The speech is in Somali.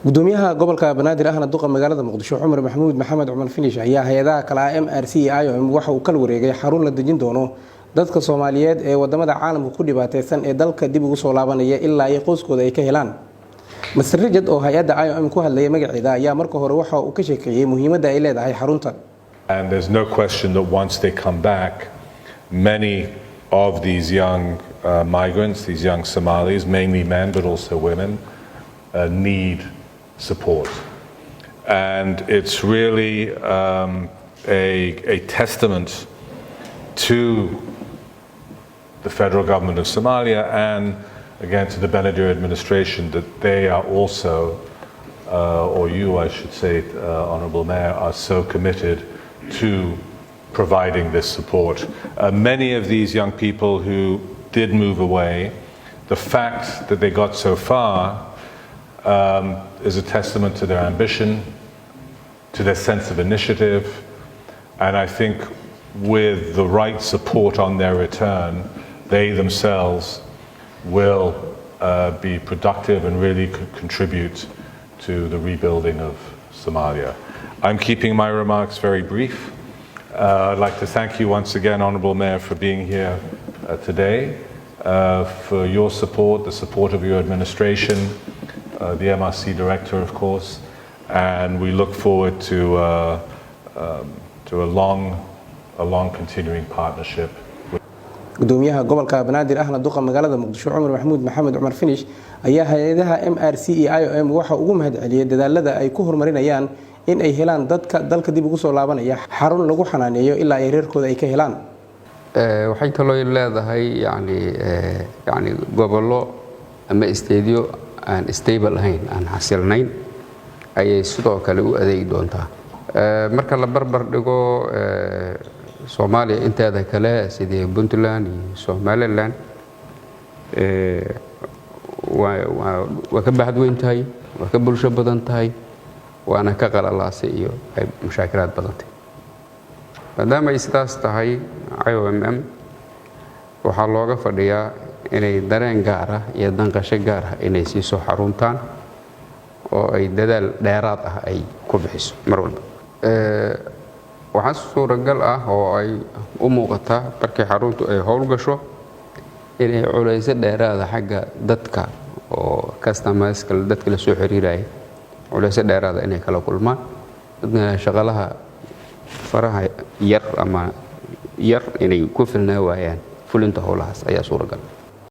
gudoomiyaha gobolka Banaadir ahna duqa magaalada Muqdisho Cumar Maxamuud Maxamed Cumar Finish ayaa hay'adaha kala MRC IOM waxa uu kala wareegay xarun la dejin doono dadka Soomaaliyeed ee wadamada caalamka ku dhibaataysan ee dalka dib ugu soo laabanaya ilaa ay qoyskooda ay ka helaan. Mr. Rijad oo hay'adda IOM ku hadlaya magaceeda ayaa marka hore waxa uu ka sheekeeyay muhiimadda ay leedahay xaruntan. And there's no question that once they come back, many of these young migrants, these young Somalis, mainly men but also women, need support. And it's really a testament to the federal government of Somalia and again to the Benadir administration that they are also, or you I should say, Honourable Mayor, are so committed to providing this support. Many of these young people who did move away, the fact that they got so far is a testament to their ambition, to their sense of initiative, and I think with the right support on their return, they themselves will be productive and really contribute to the rebuilding of Somalia. I'm keeping my remarks very brief. I'd like to thank you once again, Honourable Mayor, for being here today, for your support, the support of your administration, the MRC Director, of course, and we look forward to a long continuing partnership. gudoomiyaha gobolka Banaadir ahna duqa magaalada Muqdisho Cumar Maxamuud Maxamed Cumar Finish ayaa hay'adaha MRC IOM waxa ugu mahadceliyay dadaalada ay ku horumarinayaan in ay helaan dadka dalka dib ugu soo laabanaya xarun lagu xanaaneeyo ilaa ay reerkooda ay ka helaan. waxay kaloo leedahay yani gobollo ama isteediyo aan stable ahayn aan xasilnayn ayay sidoo kale u adeegi doontaa. marka la barbar dhigo Soomaaliya inteeda kale sidii Puntland iyo Somaliland waa ka baaxad weyn tahay, waa ka bulsho badan tahay, waana ka qalalaasay iyo ay mushaakilaad badan tahay. maadaama ay sidaas tahay, IOM waxaa looga fadhiyaa inay dareen gaar ah iyo danqasho gaar ah inay siiso xaruntaan oo ay dadaal dheeraad ah ay ku bixiso mar walba. waxaa suuragal ah oo ay u muuqataa markii xaruntu ay howl gasho inay culays dheeraad ah xagga dadka oo customers dadka la soo xiriiraya culays dheeraad inay kala kulmaan dadka shaqalaha faraha yar ama yar inay ku filnaa waayaan fulinta howlahaas ayaa suuragal.